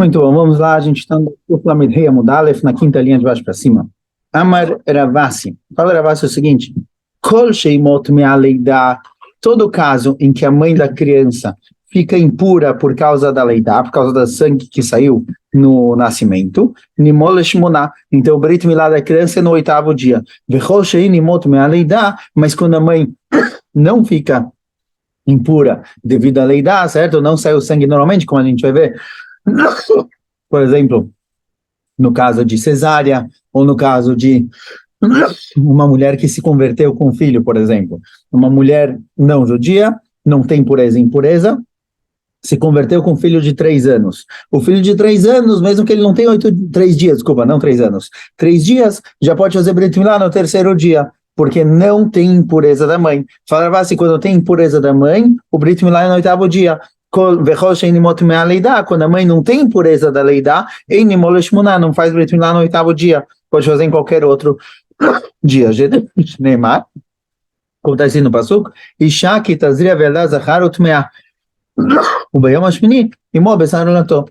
Muito bom, vamos lá, a gente está no Lamed Rei Amud-Alef, na quinta linha de baixo para cima. Amar Ravasi. Fala Ravasi o seguinte: Kol sheimot me'aleida, todo caso em que a mãe da criança fica impura por causa da leida, por causa do sangue que saiu no nascimento, nimol shmoná, então o Brit Milá da criança é no oitavo dia. Vechol sheimot me'aleida, mas quando a mãe não fica impura devido à leida, certo? Não sai o sangue normalmente, como a gente vai ver. Por exemplo, no caso de cesárea, ou no caso de uma mulher que se converteu com filho, por exemplo. Uma mulher não judia, não tem pureza e impureza, se converteu com um filho de 3 anos. O filho de 3 anos, mesmo que ele não tenha 3 dias, desculpa, não 3 arit 3 dias, já pode fazer Brit Milá no terceiro dia, porque não tem impureza da mãe. Falava assim, quando tem impureza da mãe, o Brit Milá é no oitavo dia. Quando a mãe não tem impureza da leida, não faz Brit Milá no oitavo dia, pode fazer em qualquer outro dia. Neymar, como está escrito no Pasuk, Isha ki tazria ve'ela zachar utmea, o Bayom Ashmini, Imo Besar Olato.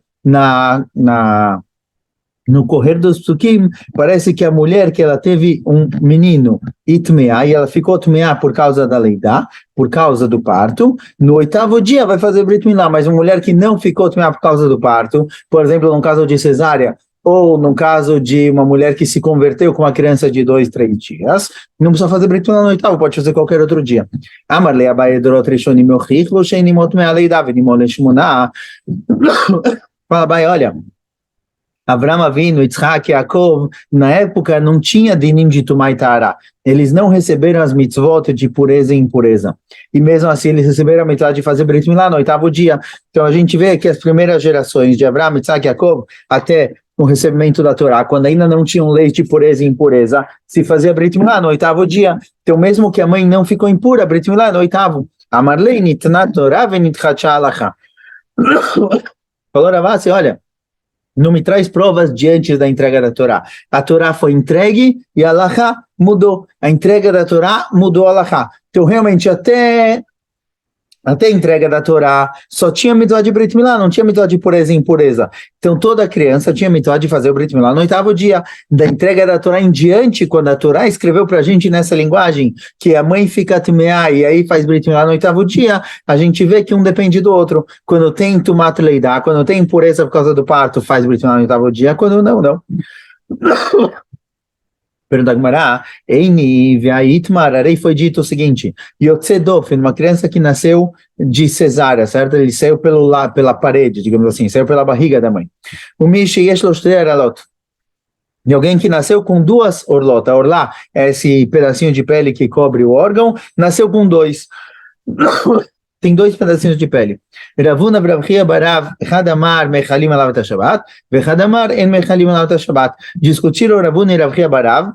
No correr dos psukim, parece que a mulher que ela teve um menino itmea, e ela ficou itmea por causa da leida, por causa do parto, no oitavo dia vai fazer Brit Milá, mas uma mulher que não ficou itmea por causa do parto, por exemplo, no caso de cesárea, ou no caso de uma mulher que se converteu com uma criança de 2, 3 dias, não precisa fazer Brit Milá no oitavo, pode fazer qualquer outro dia. Amarle Abaye Dorot Rishonim Yochich, Lo Sheinimot Mea Leida, Venimol Leshmona. Fala, Abaye, olha, Avram Avinu, Yitzhak, Yaakov, na época não tinha dinim de Tumá e Tahara. Eles não receberam as mitzvot de pureza e impureza. E mesmo assim eles receberam a mitzvah de fazer Brit Milá no oitavo dia. Então a gente vê que as primeiras gerações de Avram, Yitzhak e Yaakov, até o recebimento da Torá, quando ainda não tinham leis de pureza e impureza, se fazia Brit Milá no oitavo dia. Então mesmo que a mãe não ficou impura, Brit Milá no oitavo. Amarlei nitnat Torá venitchacha alacha. Falou Ravasi, olha, não me traz provas de antes da entrega da Torá. A Torá foi entregue e a Halachá mudou. A entrega da Torá mudou a Halachá. Então, realmente, até a entrega da Torá só tinha mitzvah de Brit Milá, não tinha mitzvah de pureza e impureza. Então, toda criança tinha mitzvah de fazer o Brit Milá no oitavo dia. Da entrega da Torá em diante, quando a Torá escreveu para a gente nessa linguagem, que a mãe fica tmeá e aí faz Brit Milá no oitavo dia, a gente vê que um depende do outro. Quando tem tumat leidá, quando tem impureza por causa do parto, faz Brit Milá no oitavo dia, quando não, não. Pergunta Gumará, Eini Ve'aitmar, aí foi dito o seguinte, Yotzedofen, uma criança que nasceu de cesárea, certo? Ele saiu pela parede, digamos assim, saiu pela barriga da mãe. O Mishi Yeshloshter Aralot, de alguém que nasceu com 2 orlot, a orlá é esse pedacinho de pele que cobre o órgão, nasceu com 2. Tem 2 pedacinhos de pele. Ravuna Bravchia Barav Hadamar Mechalim Alavat Shabbat, Vehadamar En Mechalim Alavat Shabbat. Discutiram Ravuna e Bravchia Barav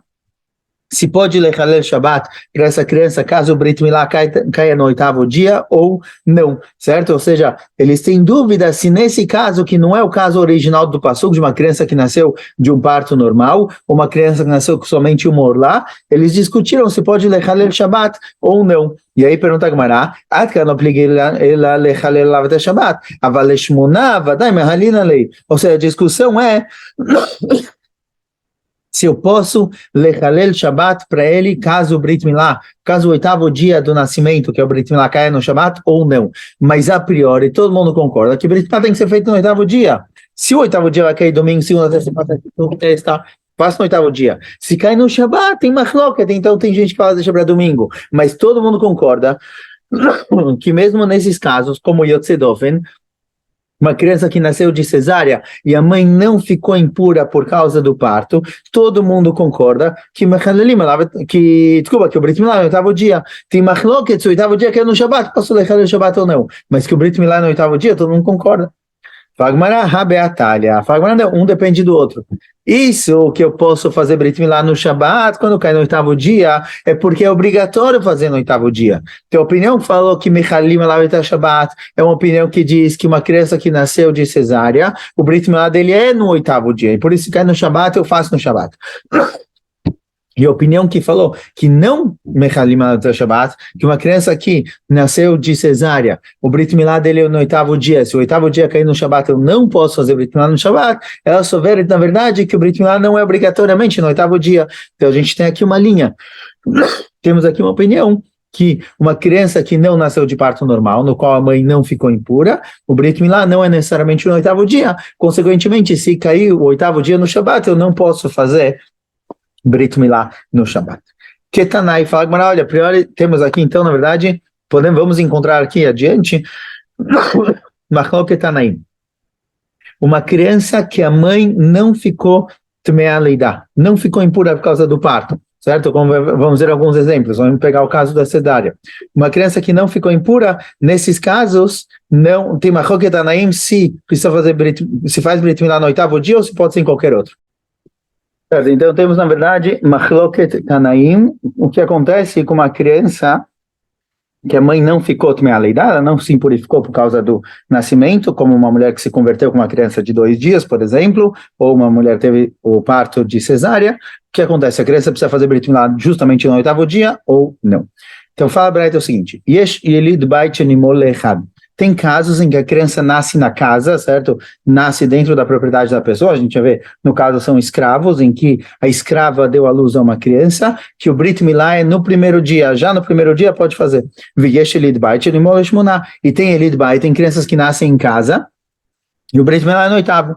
se pode lechalel Shabbat para essa criança caso o Brit Milá caia no oitavo dia ou não, certo? Ou seja, eles têm dúvida se nesse caso, que não é o caso original do Pasuk, de uma criança que nasceu de um parto normal, ou uma criança que nasceu com somente uma orlá, eles discutiram se pode lechalel Shabbat ou não. E aí pergunta a Gemara, ou seja, a discussão é se eu posso lechalel Shabbat para ele, caso o Brit Milá, caso o oitavo dia do nascimento, que é o Brit Milá, caia no Shabbat, ou não. Mas a priori, todo mundo concorda que o Brit Milá tem que ser feito no oitavo dia. Se o oitavo dia vai cair domingo, segunda, terça, passa no oitavo dia. Se cai no Shabbat, tem machloket, então tem gente que fala deixa para domingo. Mas todo mundo concorda que mesmo nesses casos, como Yotzedofen, uma criança que nasceu de cesárea e a mãe não ficou impura por causa do parto, todo mundo concorda que o Brit Milá no oitavo dia tem machloket, se o oitavo dia que é no Shabbat, posso deixar o Shabbat ou não, mas que o Brit Milá no oitavo dia, todo mundo concorda. Fagmará, Rabeatalha. Fagmará, um depende do outro. Isso que eu posso fazer Brit Milá no Shabbat, quando cai no oitavo dia, é porque é obrigatório fazer no oitavo dia. Então, a opinião que falou que Mechalim Alavet Shabbat é uma opinião que diz que uma criança que nasceu de cesárea, o Brit Milá dele é no oitavo dia, e por isso que cai no Shabbat, eu faço no Shabbat. E a opinião que falou que não Mechalim al Shabbat, que uma criança que nasceu de cesárea, o Brit Milá dele é no 8º dia, se o 8º dia cair no Shabbat, eu não posso fazer Brit Milá no Shabbat, ela souber, na verdade, que o Brit Milá não é obrigatoriamente no 8º dia. Então a gente tem aqui uma linha. Temos aqui uma opinião que uma criança que não nasceu de parto normal, no qual a mãe não ficou impura, o Brit Milá não é necessariamente no 8º dia. Consequentemente, se cair o 8º dia no Shabbat, eu não posso fazer Brit Milá no Shabbat. Ketanai fala, mas olha, a priori temos aqui, então, na verdade, vamos encontrar aqui adiante, Machlok Ketanai, uma criança que a mãe não ficou Tmea Leidá, não ficou impura por causa do parto, certo? Vamos ver alguns exemplos, vamos pegar o caso da cesárea. Uma criança que não ficou impura, nesses casos, não tem Machlok Ketanaim se precisa fazer se faz Brit Milá no 8º dia ou se pode ser em qualquer outro. Então temos, na verdade, Machloket Tanaim, o que acontece com uma criança que a mãe não ficou tmealeidá, ela não se impurificou por causa do nascimento, como uma mulher que se converteu com uma criança de 2 dias, por exemplo, ou uma mulher teve o parto de cesárea. O que acontece? A criança precisa fazer Brit Milá justamente no 8º dia ou não? Então fala para ele o seguinte, Yesh Yelid Bait Nimol Echad. Tem casos em que a criança nasce na casa, certo? Nasce dentro da propriedade da pessoa, a gente vai ver, no caso são escravos, em que a escrava deu à luz a uma criança, que o Brit Milá é no primeiro dia, já no primeiro dia pode fazer. E tem Elid Bait, tem crianças que nascem em casa, e o Brit Milá é no 8º.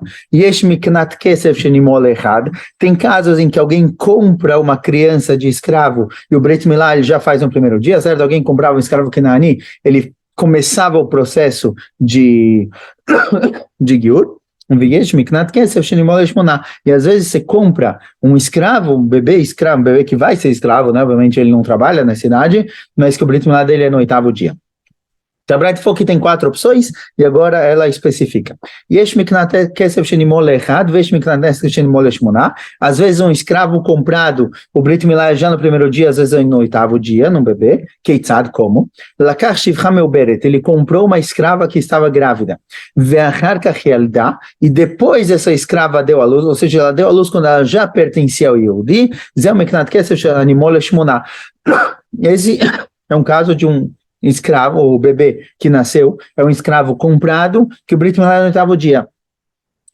Tem casos em que alguém compra uma criança de escravo, e o Brit Milá ele já faz no primeiro dia, certo? Alguém comprava um escravo Kenani, ele começava o processo de Giur, e às vezes você compra um escravo, um bebê que vai ser escravo, né? Obviamente ele não trabalha na cidade, mas que o Brit Milá dele é no 8º dia. Então, a Braita falou que tem 4 opções, e agora ela especifica. Às vezes um escravo comprado, o Brit Milá já no primeiro dia, às vezes no 8º dia, num bebê, Keitzad, como? Ele comprou uma escrava que estava grávida. E depois essa escrava deu à luz, ou seja, ela deu à luz quando ela já pertencia ao Yehudi. Esse é um caso de um escravo, ou bebê que nasceu, é um escravo comprado, que o Brit Milá no 8º dia.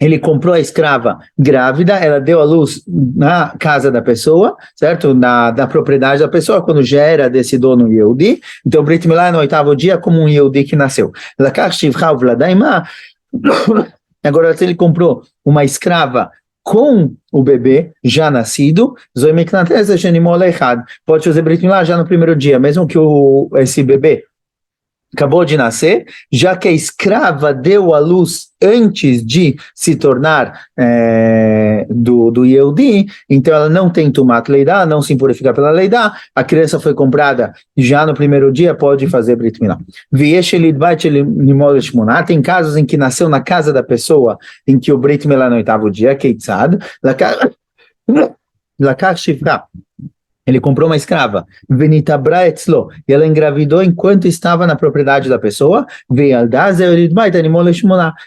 Ele comprou a escrava grávida, ela deu à luz na casa da pessoa, certo? Na propriedade da pessoa, quando já era desse dono Yehudi. Então o Brit Milá no 8º dia como um Yehudi que nasceu. Agora, se ele comprou uma escrava com o bebê já nascido, pode fazer Brit Milá já no primeiro dia, mesmo que esse bebê acabou de nascer, já que a escrava deu à luz antes de se tornar do Yehudi, então ela não tem Tumat Leidá, não se impurifica pela Leidá, a criança foi comprada já no primeiro dia, pode fazer Brit Milá. Tem casos em que nasceu na casa da pessoa, em que o Brit Milá no 8º dia, Keitzad, Lakar Shivra, ele comprou uma escrava, Venitabra etzlo, e ela engravidou enquanto estava na propriedade da pessoa,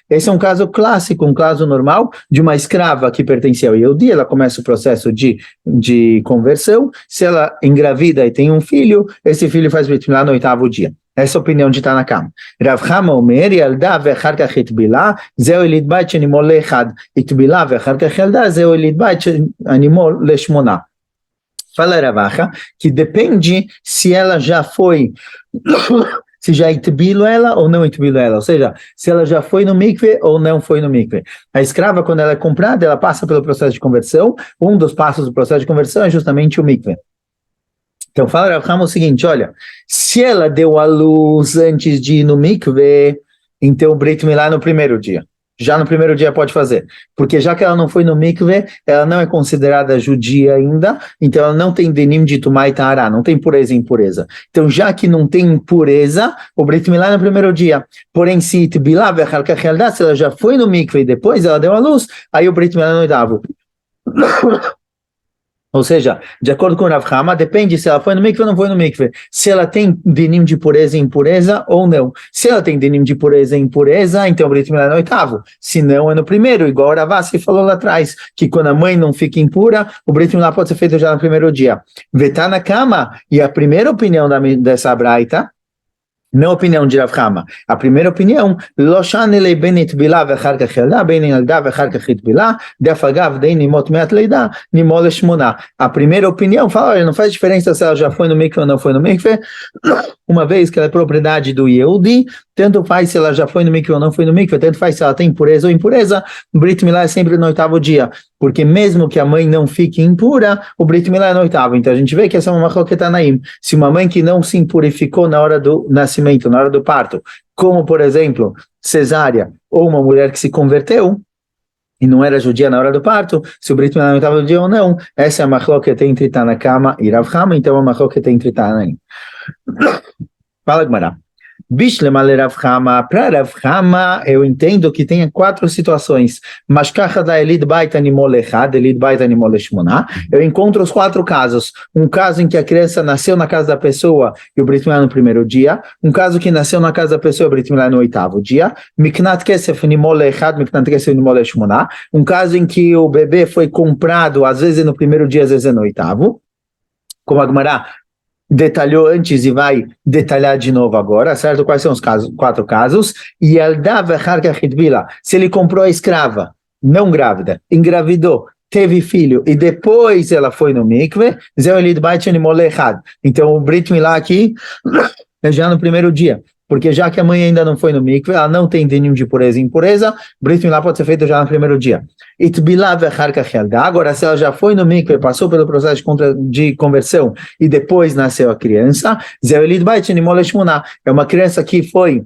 esse é um caso clássico, um caso normal, de uma escrava que pertencia ao Yehudi, ela começa o processo de conversão, se ela engravida e tem um filho, esse filho faz Brit Milá no 8º dia. Essa é a opinião de Tanakam. Rav Chama Omer, Yalda ve'achar kach itbila, zeu elid bait shenimol le'echad, itbila ve'achar kach yalda, zeu elid bait shenimol le'shmona. Fala Ravacha, que depende se ela já foi, se já itbilo ela ou não itbilo ela, ou seja, se ela já foi no mikve ou não foi no mikve. A escrava, quando ela é comprada, ela passa pelo processo de conversão, um dos passos do processo de conversão é justamente o mikve. Então fala Rav Chama o seguinte, olha, se ela deu à luz antes de ir no mikve, então o Brit Milá no primeiro dia. Já no primeiro dia pode fazer, porque já que ela não foi no mikve, ela não é considerada judia ainda, então ela não tem denim de tumá e ta'ará, não tem pureza e impureza. Então já que não tem impureza, o Brit Milá no primeiro dia, porém se itbilá ve'achar kach yalda, se ela já foi no mikve e depois ela deu à luz, aí o Brit Milá no 8º. Ou seja, de acordo com o Rav Hama, depende se ela foi no mikve ou não foi no mikve. Se ela tem dinim de pureza e impureza ou não. Se ela tem dinim de pureza e impureza, então o Brit Milá é no oitavo. Se não, é no primeiro, igual o Ravassi falou lá atrás, que quando a mãe não fica impura, o Brit Milá pode ser feito já no primeiro dia. Vetá na cama, e a primeira opinião dessa braita, não a opinião de Rav Hama. A primeira opinião, לא שנה לי בין נטבילה ואחר כך ילדה, בין ילדה ואחר כך נטבילה, דרך אגב, די נימות מעט לידה, נימות לשמונה. A primeira opinião fala, olha, não faz diferença se ela já foi no mikve ou não foi no mikve, uma vez que ela é propriedade do Yehudi, tanto faz se ela já foi no mikve ou não foi no mikve, tanto faz se ela tem pureza ou impureza, o Brit Milá é sempre no oitavo dia, porque mesmo que a mãe não fique impura, o Brit Milá é no oitavo. Então a gente vê que essa é uma machloket tanaim. Se uma mãe que não se impurificou na hora do nascimento, na hora do parto, como por exemplo, cesárea, ou uma mulher que se converteu, e não era judia na hora do parto, se o Brit Milá é no oitavo dia ou não, essa é a machloket entre Tanakama e Rav Hama, então é uma machloket entre Tanaim. Fala, Gmará. Bishlema le Rav Hama, para Rav Hama, eu entendo que tem 4 situações. Mashkacha da Elid Baita Nimol Echad, Elid Baita Nimol Eshmoná. Eu encontro os 4 casos. Um caso em que a criança nasceu na casa da pessoa e o Brit Milá no primeiro dia. Um caso que nasceu na casa da pessoa e o Brit Milá no oitavo dia. Miknat Kesef Nimol Echad, Miknat Kesef Nimol Eshmoná. Um caso em que o bebê foi comprado, às vezes no primeiro dia, às vezes no oitavo. Como a Gmará detalhou antes e vai detalhar de novo agora, certo? Quais são os 4 casos? E se ele comprou a escrava, não grávida, engravidou, teve filho, e depois ela foi no mikve, então o Brit Milá aqui é já no primeiro dia, porque já que a mãe ainda não foi no mikve, ela não tem dinim de pureza e impureza, Brit Milá pode ser feito já no primeiro dia. Agora, se ela já foi no mikve, passou pelo processo de conversão e depois nasceu a criança, é uma criança que foi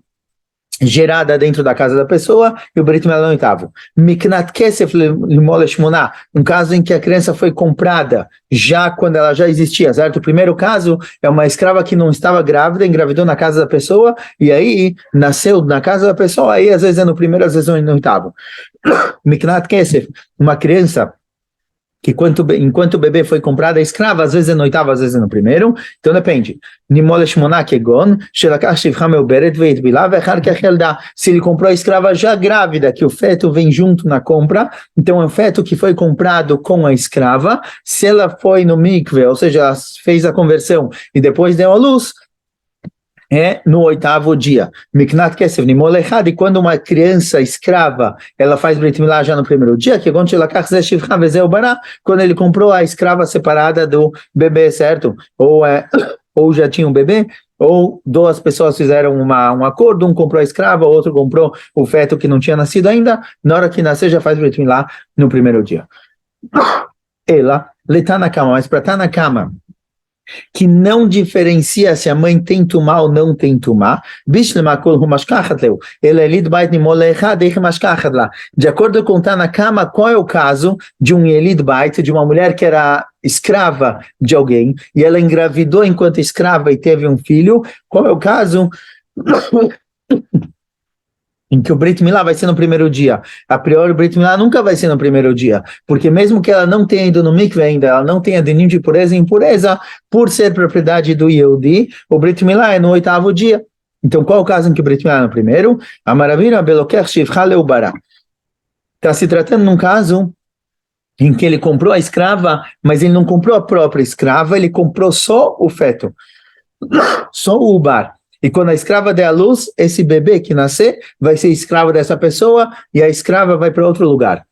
gerada dentro da casa da pessoa e o Brit Milá no oitavo. Miknat Kesef Limol Shmoná, um caso em que a criança foi comprada já quando ela já existia, certo? O primeiro caso é uma escrava que não estava grávida, engravidou na casa da pessoa e aí nasceu na casa da pessoa, aí às vezes é no primeiro, às vezes é no oitavo. Miknat Kesef, uma criança que enquanto o bebê foi comprado a escrava, às vezes é no oitavo, às vezes é no primeiro, então depende. Se ele comprou a escrava já grávida, que o feto vem junto na compra, então é um feto que foi comprado com a escrava, se ela foi no mikve, ou seja, ela fez a conversão e depois deu à luz, é no oitavo dia. Miknat Kesef Nimol Echad, e quando uma criança escrava, ela faz Brit Milá já no primeiro dia, que quando ele comprou a escrava separada do bebê, certo? Ou já tinha um bebê, ou 2 pessoas fizeram um acordo, um comprou a escrava, o outro comprou o feto que não tinha nascido ainda, na hora que nascer já faz Brit Milá no primeiro dia. Ela, letá na cama, mas para estar na cama, que não diferencia se a mãe tem tumá ou não tem tumá, de acordo com Tanakama, qual é o caso de um Yelid Bait, de uma mulher que era escrava de alguém, e ela engravidou enquanto escrava e teve um filho, qual é o caso em que o Brit Milá vai ser no primeiro dia? A priori o Brit Milá nunca vai ser no primeiro dia, porque mesmo que ela não tenha ido no mikve ainda, ela não tenha dinim de pureza e impureza, por ser propriedade do Yehudi, o Brit Milá é no oitavo dia. Então qual é o caso em que o Brit Milá é no primeiro? A maravilha beloker shivcha leubara. Está se tratando num caso em que ele comprou a escrava, mas ele não comprou a própria escrava, ele comprou só o feto, só o ubar. E quando a escrava der à luz, esse bebê que nascer vai ser escravo dessa pessoa e a escrava vai para outro lugar.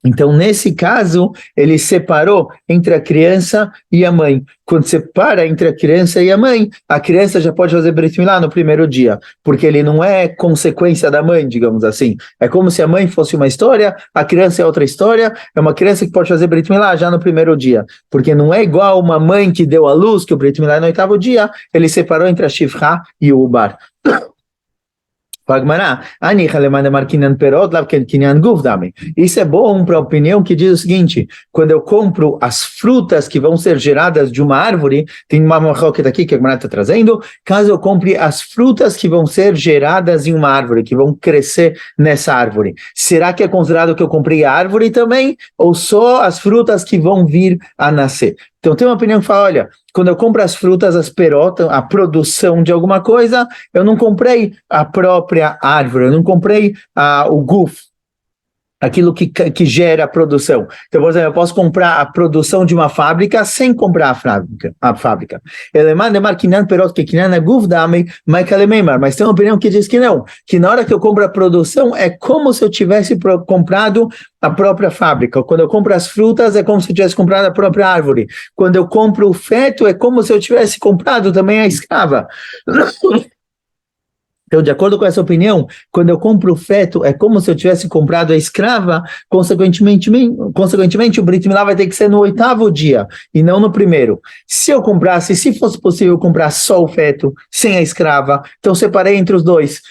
Então, nesse caso, ele separou entre a criança e a mãe. Quando separa entre a criança e a criança já pode fazer Brit Milá no primeiro dia, porque ele não é consequência da mãe, digamos assim. É como se a mãe fosse uma história, a criança é outra história, é uma criança que pode fazer Brit Milá já no primeiro dia, porque não é igual uma mãe que deu à luz, que o Brit Milá é no oitavo dia, ele separou entre a Shivcha e o Ubar. Isso é bom para a opinião que diz o seguinte: quando eu compro as frutas que vão ser geradas de uma árvore, tem uma marroqueta aqui que a Gemara está trazendo, caso eu compre as frutas que vão ser geradas em uma árvore, que vão crescer nessa árvore, será que é considerado que eu comprei a árvore também, ou só as frutas que vão vir a nascer? Então tem uma opinião que fala, olha, quando eu compro as frutas, as perotas, a produção de alguma coisa, eu não comprei a própria árvore, eu não comprei o guf, aquilo que gera a produção. Então, por exemplo, eu posso comprar a produção de uma fábrica sem comprar a fábrica. Mas tem uma opinião que diz que não, que na hora que eu compro a produção, é como se eu tivesse comprado a própria fábrica. Quando eu compro as frutas, é como se eu tivesse comprado a própria árvore. Quando eu compro o feto, é como se eu tivesse comprado também a escrava. Então, de acordo com essa opinião, quando eu compro o feto, é como se eu tivesse comprado a escrava, consequentemente o Brit Milá vai ter que ser no 8º dia, e não no primeiro. Se fosse possível comprar só o feto, sem a escrava, então separei entre os dois,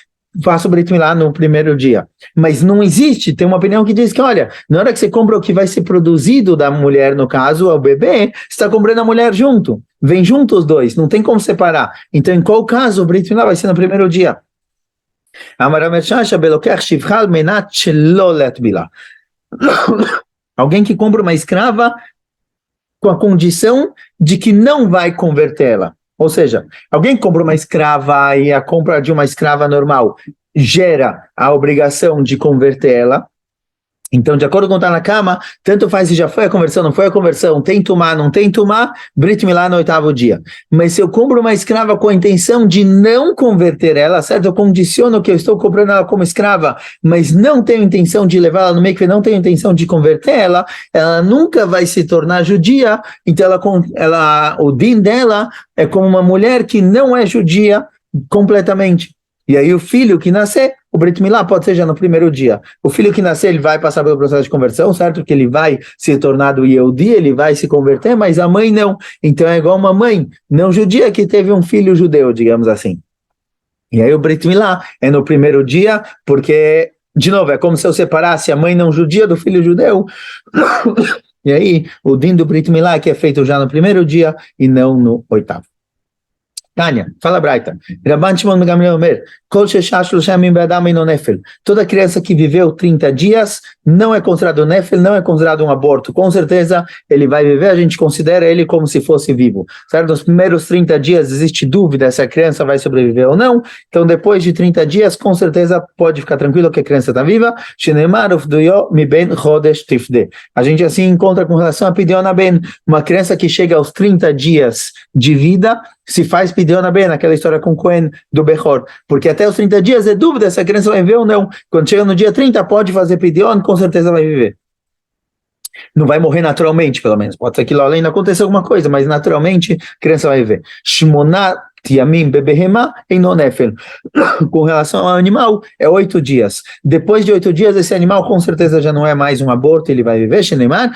faço o Brit Milá no primeiro dia. Mas não existe, tem uma opinião que diz que, olha, na hora que você compra o que vai ser produzido da mulher, no caso, é o bebê, você está comprando a mulher junto. Vem junto os dois, não tem como separar. Então, em qual caso, o Brit Milá vai ser no primeiro dia? Alguém que compra uma escrava com a condição de que não vai convertê-la. Ou seja, alguém que compra uma escrava e a compra de uma escrava normal gera a obrigação de convertê-la. Então, de acordo com o Tanakama, tanto faz se já foi a conversão, não foi a conversão, tem tumá, não tem tumá, Brit Milá no 8º dia. Mas se eu compro uma escrava com a intenção de não converter ela, certo? Eu condiciono que eu estou comprando ela como escrava, mas não tenho intenção de levá-la no mikve, não tenho intenção de converter ela, ela nunca vai se tornar judia, então o din dela é como uma mulher que não é judia completamente. E aí o filho que nascer, o Brit Milá pode ser já no primeiro dia. O filho que nascer, ele vai passar pelo processo de conversão, certo? Que ele vai se tornar do Yehudi, ele vai se converter, mas a mãe não. Então é igual uma mãe não judia que teve um filho judeu, digamos assim. E aí o Brit Milá é no primeiro dia, porque, de novo, é como se eu separasse a mãe não judia do filho judeu. E aí o din do Brit Milá que é feito já no primeiro dia e não no 8º. Tânia, fala Braita. Rabban Shimon ben Gamliel Omer, Kol sheshash shloshah yamim be'adam eino nefel. Toda criança que viveu 30 dias não é considerado nefel, não é considerado um aborto. Com certeza ele vai viver, a gente considera ele como se fosse vivo. Certo? Nos primeiros 30 dias existe dúvida se a criança vai sobreviver ou não. Então depois de 30 dias, com certeza pode ficar tranquilo que a criança está viva. Shenemar ufduyo mi ben chodesh tifde. A gente assim encontra com relação a Pidyon Ben, uma criança que chega aos 30 dias de vida, se faz Pidyon Ben, aquela história com Cohen do Bechor, porque até os 30 dias é dúvida se a criança vai viver ou não. Quando chega no dia 30, pode fazer Pidyon, com certeza vai viver. Não vai morrer naturalmente, pelo menos. Pode ser que lá além aconteça alguma coisa, mas naturalmente a criança vai viver. Shmonat Yamim Bebehema em Nonefel. Com relação ao animal, é 8 dias. Depois de 8 dias, esse animal com certeza já não é mais um aborto, ele vai viver. Shenemar,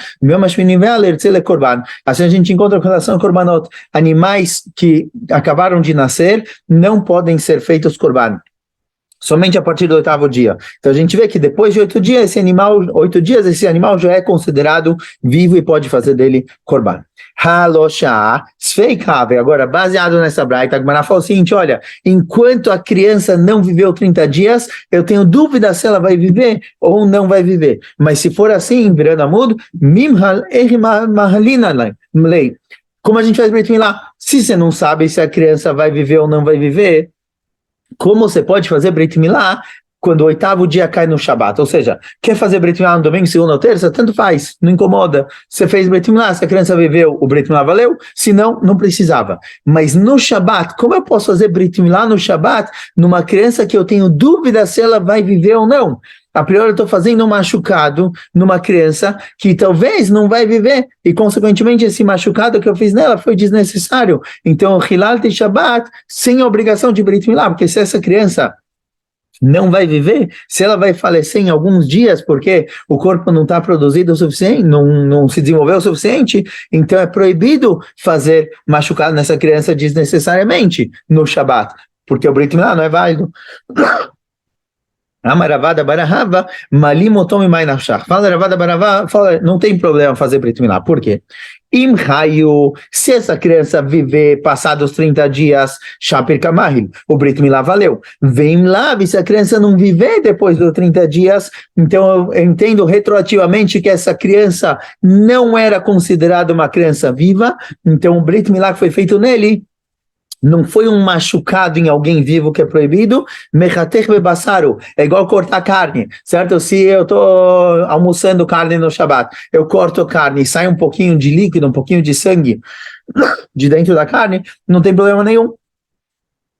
assim a gente encontra com relação ao korbanot. Animais que acabaram de nascer não podem ser feitos korban. Somente a partir do 8º dia. Então a gente vê que depois de 8 dias, esse animal já é considerado vivo e pode fazer dele korban. Halosha, Sveikave. Agora, baseado nessa braita, a Gemara fala o seguinte, olha, enquanto a criança não viveu 30 dias, eu tenho dúvida se ela vai viver ou não vai viver. Mas se for assim, virando a mudo, Mimhal Mahalina Lei. Como a gente faz Brit Milá? Se você não sabe se a criança vai viver ou não vai viver, como você pode fazer Brit Milá quando o 8º dia cai no Shabat? Ou seja, quer fazer Brit Milá no domingo, segunda ou terça? Tanto faz, não incomoda. Você fez Brit Milá, se a criança viveu, o Brit Milá valeu, se não, não precisava. Mas no Shabat, como eu posso fazer Brit Milá no Shabat numa criança que eu tenho dúvida se ela vai viver ou não? A priori eu estou fazendo um machucado numa criança que talvez não vai viver, e consequentemente esse machucado que eu fiz nela foi desnecessário. Então, Hilal de Shabbat, sem a obrigação de Brit Milá, porque se essa criança não vai viver, se ela vai falecer em alguns dias, porque o corpo não está produzido o suficiente, não se desenvolveu o suficiente, então é proibido fazer machucado nessa criança desnecessariamente no Shabbat, porque o Brit Milá não é válido. Amaravada Barahava, Malimotom e Nafshach. Fala Ravada Baravá, fala, não tem problema fazer Brit Milá. Por quê? Im Raio, se essa criança viver passados 30 dias, Shaper Kamahil, o Brit Milá valeu. Vem lá, se a criança não viver depois dos 30 dias, então eu entendo retroativamente que essa criança não era considerada uma criança viva, então o Brit Milá que foi feito nele não foi um machucado em alguém vivo que é proibido, mechatech bebasaru, é igual cortar carne, certo? Se eu estou almoçando carne no Shabat, eu corto carne e sai um pouquinho de líquido, um pouquinho de sangue de dentro da carne, não tem problema nenhum.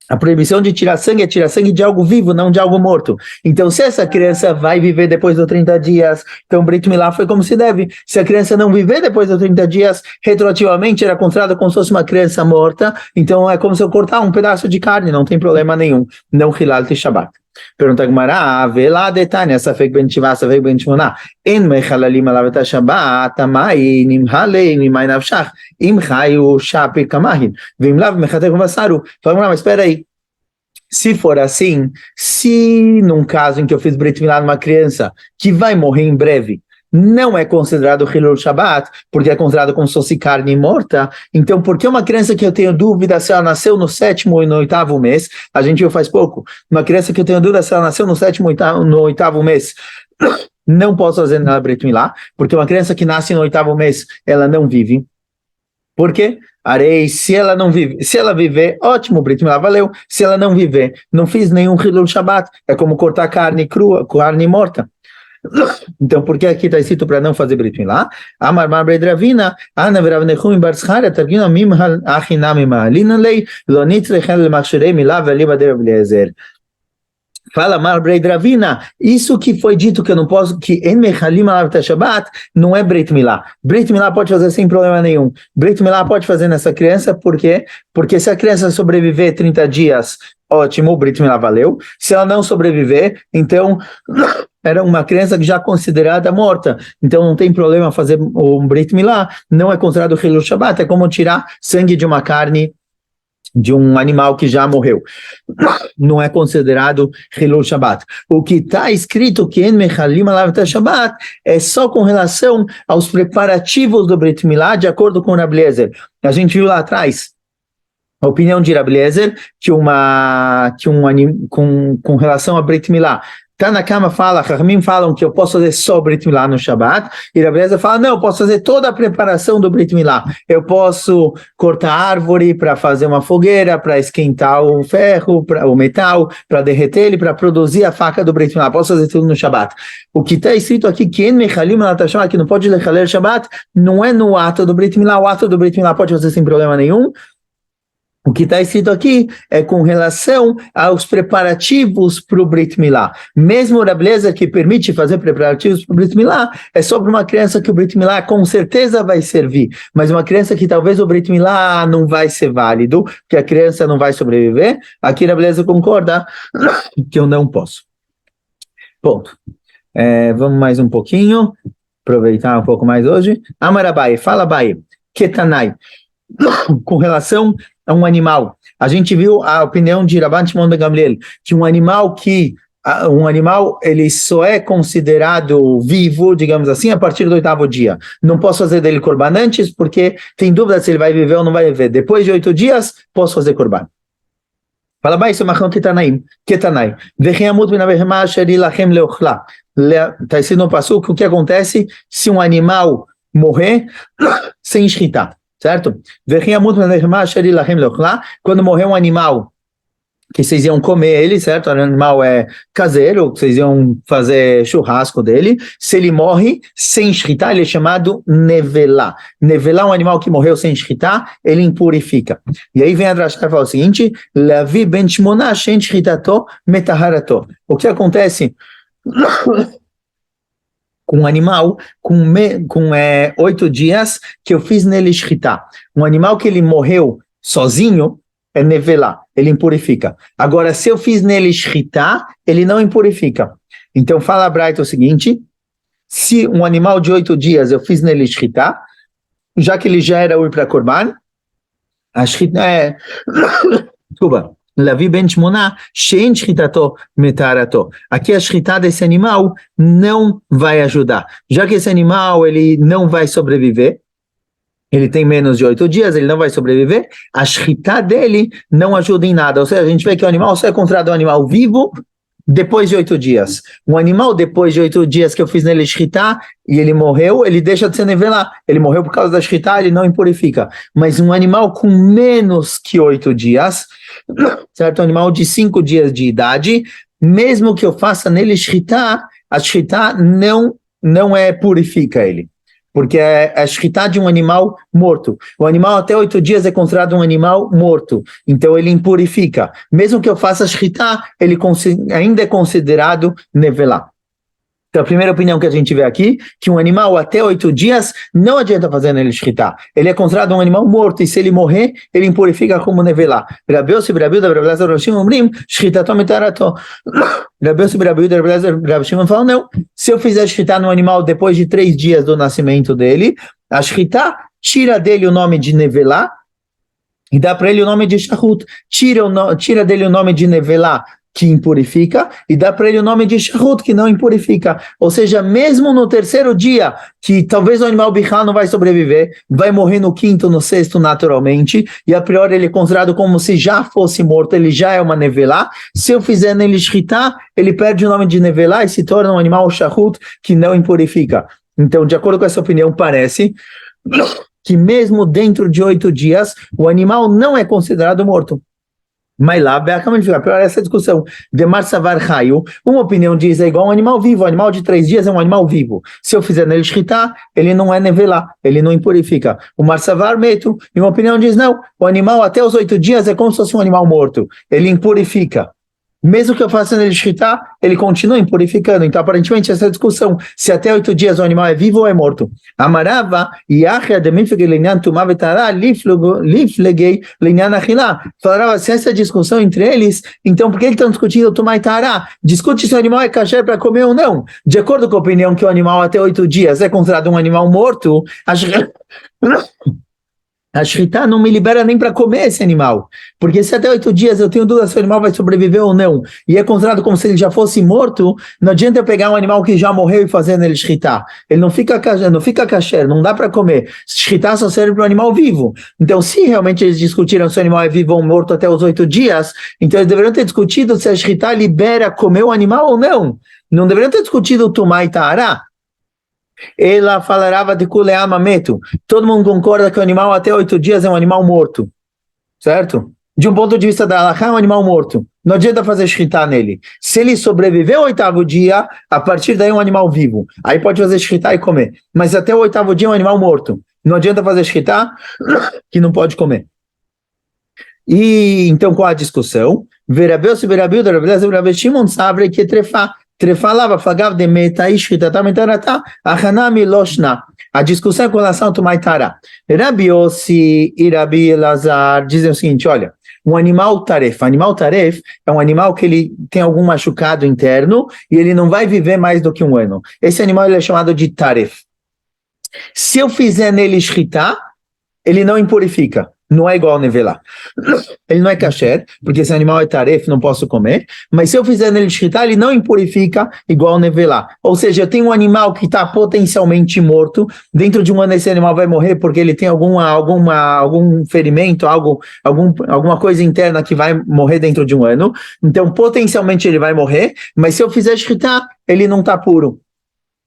A proibição de tirar sangue é tirar sangue de algo vivo, não de algo morto. Então, se essa criança vai viver depois dos 30 dias, então Brit Milá foi como se deve. Se a criança não viver depois dos 30 dias, retroativamente era considerada como se fosse uma criança morta, então é como se eu cortar um pedaço de carne, não tem problema nenhum. Não Hilal de Shabbat. Pergunta Gemara, vela detania, safek ben tivá, safek ben timoná, en mechalalim alav et Shabbat, amai nimhalei nimai nafshach, im chayu shapi kamahin, vim lav mechatech basaru. Fala, mas espera aí. Se for assim, se num caso em que eu fiz Brit Milá numa criança que vai morrer em breve, não é considerado Hilul Shabbat, porque é considerado como se fosse carne morta, então por que uma criança que eu tenho dúvida se ela nasceu no 7º e no 8º mês, a gente viu faz pouco, uma criança que eu tenho dúvida se ela nasceu no 7º e no 8º mês, não posso fazer nada Brit Milá, porque uma criança que nasce no 8º mês, ela não vive. Por quê? Arei, se ela não vive, se ela viver, ótimo, Brit Milá, valeu. Se ela não viver, não fiz nenhum Hilul Shabbat, é como cortar carne crua, carne morta. Então, por que aqui está escrito para não fazer Brit Milá? Amar Mar Bredravina, Ana Veravnechum em Barschara, Targina Mim Achinam Malina Lei, Lonit Lechel Machirei Milá, Veliba Derblezer. Fala Mar Bredravina, isso que foi dito que eu não posso, que em Mechalim Alav Shabbat, não é Brit Milá. Brit Milá pode fazer sem problema nenhum. Brit Milá pode fazer nessa criança, por quê? Porque se a criança sobreviver 30 dias, ótimo, Brit Milá valeu. Se ela não sobreviver, então era uma criança que já considerada morta. Então não tem problema fazer o Brit Milá, não é considerado Hilul Shabbat, é como tirar sangue de uma carne de um animal que já morreu. Não é considerado Hilul Shabbat. O que está escrito que en Mechalim Alav Shabbat é só com relação aos preparativos do Brit Milá, de acordo com Rabbi Eliezer. A gente viu lá atrás a opinião de Rabbi Eliezer com relação a Brit Milá. Tanakama fala, Chachamim falam que eu posso fazer só Brit Milá no Shabat, e Rabbi Eliezer fala, não, eu posso fazer toda a preparação do Brit Milá. Eu posso cortar árvore para fazer uma fogueira, para esquentar o ferro, o metal, para derreter ele, para produzir a faca do Brit Milá. Posso fazer tudo no Shabat. O que está escrito aqui, que não pode lechaler Shabat, não é no ato do Brit Milá. O ato do Brit Milá pode fazer sem problema nenhum. O que está escrito aqui é com relação aos preparativos para o Brit Milá. Mesmo o Rabbi Eliezer que permite fazer preparativos para o Brit Milá, é sobre uma criança que o Brit Milá com certeza vai servir, mas uma criança que talvez o Brit Milá não vai ser válido, que a criança não vai sobreviver, aqui o Rabbi Eliezer concorda que eu não posso. Ponto. Vamos mais um pouquinho, aproveitar um pouco mais hoje. Amar Abaye, fala Abaye, Ketanai, com relação a um animal. A gente viu a opinião de Rabban Shimon ben Gamliel, que um animal ele só é considerado vivo, digamos assim, a partir do 8º dia. Não posso fazer dele korban antes, porque tem dúvida se ele vai viver ou não vai viver. Depois de 8 dias, posso fazer korban. Fala bem, isso é machon ketanai. Vechem min abehema asher ilachem leochla. Está escrito no passuco o que acontece se um animal morrer sem shchita. Certo? Quando morrer um animal que vocês iam comer ele, certo? O animal é caseiro, vocês iam fazer churrasco dele. Se ele morre sem shchita, ele é chamado nevelá. Nevelá é um animal que morreu sem shchita, ele impurifica. E aí vem a Drashá e fala o seguinte: Levi ben shmona shen shchitato metaharato. O que acontece com um animal com 8 dias que eu fiz nele shchita? Um animal que ele morreu sozinho é nevelá, ele impurifica. Agora, se eu fiz nele shchita, ele não impurifica. Então, fala a Braita o seguinte: se um animal de 8 dias eu fiz nele shchita, já que ele já era ur para korban, a shchita Desculpa. Lavi ben Shmona, shein shchitato metarato. Aqui a shchita desse animal não vai ajudar. Já que esse animal ele não vai sobreviver, ele tem menos de 8 dias, ele não vai sobreviver, a shchita dele não ajuda em nada. Ou seja, a gente vê que o animal só é considerado um animal vivo depois de 8 dias. Um animal, depois de 8 dias que eu fiz nele shchita, e ele morreu, ele deixa de ser nevelá. Ele morreu por causa da shchita, ele não impurifica. Mas um animal com menos que 8 dias, certo? Um animal de 5 dias de idade, mesmo que eu faça nele shchita, a shchita não purifica ele. Porque é a shchita de um animal morto. O animal até 8 dias é considerado um animal morto. Então ele impurifica. Mesmo que eu faça shchita, ele ainda é considerado nevelá. Então a primeira opinião que a gente vê aqui, que um animal até 8 dias, não adianta fazer nele shchita. Ele é considerado um animal morto, e se ele morrer, ele impurifica como nevelá. Rabi Yossi, Rabi Yehuda, Rabi Elazar, Rabi Shimon, shchitato metarato. Rabi Yossi, Rabi Yehuda, Rabi Elazar, Rabi Shimon falam, não. Se eu fizer shchita no animal depois de 3 dias do nascimento dele, a shchita tira dele o nome de nevelá e dá para ele o nome de shahut. Tira dele o nome de nevelá, que impurifica, e dá para ele o nome de shahut, que não impurifica. Ou seja, mesmo no terceiro dia, que talvez o animal bichal não vai sobreviver, vai morrer no quinto, no sexto naturalmente, e a priori ele é considerado como se já fosse morto, ele já é uma nevelá. Se eu fizer nele shchita, ele perde o nome de nevelá e se torna um animal shahut, que não impurifica. Então, de acordo com essa opinião, parece que mesmo dentro de 8 dias, o animal não é considerado morto. Mas lá, pior essa discussão. Demar Savar Raio, uma opinião diz é igual um animal vivo, um animal de 3 dias é um animal vivo. Se eu fizer nele shchita, ele não é nevelá, ele não impurifica. O Mar Savar Meto, e uma opinião diz não, o animal até os 8 dias é como se fosse um animal morto, ele impurifica. Mesmo que eu faça nele shchita, ele continua impurificando. Então, aparentemente, essa discussão, se até 8 dias o animal é vivo ou é morto. Amarava, Yachia, Demifegei, Lenyan, Tumavetara, Liflegei, Lenyan, Achilá. Falava, se essa discussão entre eles, então por que eles estão discutindo Tumaitará? Discute se o animal é kasher para comer ou não. De acordo com a opinião que o animal até 8 dias é considerado um animal morto, a shchita não me libera nem para comer esse animal, porque se até 8 dias eu tenho dúvida se o animal vai sobreviver ou não, e é considerado como se ele já fosse morto, não adianta eu pegar um animal que já morreu e fazer nele shchita. Ele não fica kasher, não dá para comer. Shchita só serve para o animal vivo. Então, se realmente eles discutiram se o animal é vivo ou morto até os 8 dias, então eles deveriam ter discutido se a shchita libera comer o animal ou não. Não deveriam ter discutido o tumai ta'ará. Ela falarava de kuleama meto. Todo mundo concorda que o animal até 8 dias é um animal morto, certo? De um ponto de vista da halakha, é um animal morto. Não adianta fazer shchita nele. Se ele sobreviver ao 8º dia, a partir daí é um animal vivo. Aí pode fazer shchita e comer. Mas até o 8º dia é um animal morto. Não adianta fazer shchita, que não pode comer. E então qual a discussão? Verabeu se verabeu, Rabi Shimon sabe que trefar. Trefalava, flagava de meta, ishkita, metaratá, achanami loshna. A discussão é com relação ao tumaitará. Rabi Yossi e Rabi Elazar dizem o seguinte, olha, um animal taref é um animal que ele tem algum machucado interno e ele não vai viver mais do que 1 ano. Esse animal ele é chamado de taref. Se eu fizer nele shchita, ele não impurifica. Não é igual ao nevelá. Ele não é kasher, porque esse animal é taref, não posso comer. Mas se eu fizer nele shchita, ele não impurifica igual ao nevelá. Ou seja, eu tenho um animal que está potencialmente morto. Dentro de 1 ano esse animal vai morrer porque ele tem algum ferimento, alguma coisa interna que vai morrer dentro de 1 ano. Então, potencialmente ele vai morrer. Mas se eu fizer shchita, ele não está puro.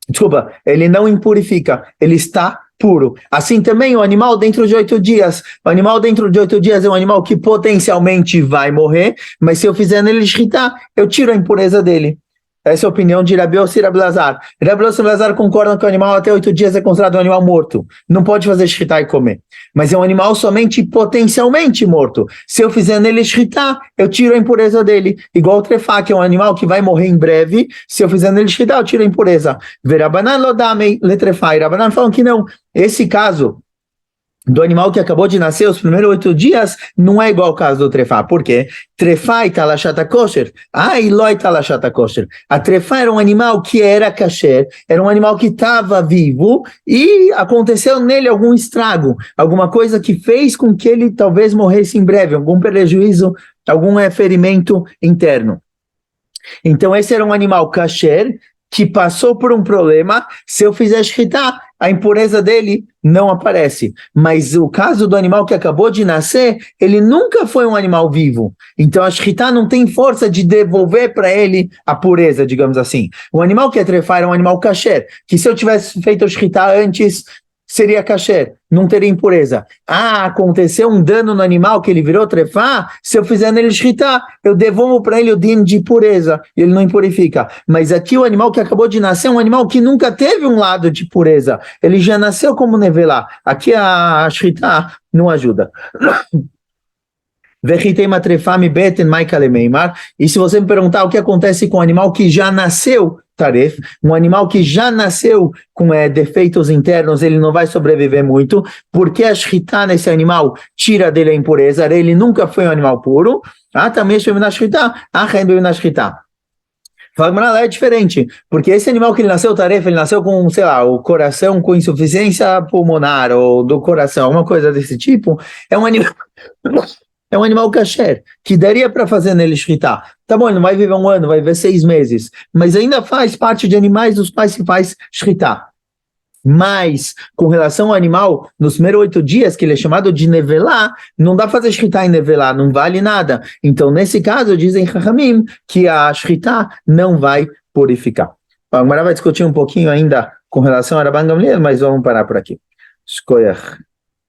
Desculpa, ele não impurifica. Ele está puro. Assim também o animal dentro de 8 dias. O animal dentro de 8 dias é um animal que potencialmente vai morrer, mas se eu fizer nele shchita, eu tiro a impureza dele. Essa é a opinião de Rabi Yossi e Rabi Elazar. Rabi Yossi e Rabi Elazar concordam que o animal até 8 dias é considerado um animal morto. Não pode fazer shchita e comer. Mas é um animal somente potencialmente morto. Se eu fizer nele shchita, eu tiro a impureza dele. Igual o trefá, que é um animal que vai morrer em breve. Se eu fizer nele shchita, eu tiro a impureza. Verabanan lodamei letrefá. E Rabanan falam que não. Esse caso do animal que acabou de nascer, os primeiros 8 dias, não é igual ao caso do trefá. Por quê? Trefá e talachata kosher. E loi talachata kosher. A trefá era um animal que era kasher, era um animal que estava vivo e aconteceu nele algum estrago, alguma coisa que fez com que ele talvez morresse em breve, algum prejuízo, algum ferimento interno. Então esse era um animal kasher que passou por um problema. Se eu fizer shritá, a impureza dele não aparece. Mas o caso do animal que acabou de nascer, ele nunca foi um animal vivo. Então a shritá não tem força de devolver para ele a pureza, digamos assim. O animal que é trefá era um animal kasher, que se eu tivesse feito shritá antes, seria kasher, não teria impureza. Aconteceu um dano no animal que ele virou trefá, se eu fizer nele shritá, eu devolvo para ele o din de pureza, ele não impurifica. Mas aqui o animal que acabou de nascer é um animal que nunca teve um lado de pureza, ele já nasceu como nevelá. Aqui a shritá não ajuda. E se você me perguntar o que acontece com o animal que já nasceu taref, um animal que já nasceu com defeitos internos, ele não vai sobreviver muito, porque a shritá nesse animal tira dele a impureza, ele nunca foi um animal puro. Também na shritá, na shritá. Fala, é diferente, porque esse animal que ele nasceu, taref, ele nasceu com, sei lá, o coração com insuficiência pulmonar, ou do coração, uma coisa desse tipo, é um animal... É um animal kasher, que daria para fazer nele shritá. Tá bom, ele não vai viver 1 ano, vai viver 6 meses, mas ainda faz parte de animais dos quais se faz shritá. Mas, com relação ao animal, nos primeiros 8 dias, que ele é chamado de nevelá, não dá para fazer shritá em nevelá, não vale nada. Então, nesse caso, dizem Chachamim que a shritá não vai purificar. Agora vai discutir um pouquinho ainda com relação a Rabban Gamliel, mas vamos parar por aqui. Shkoyach.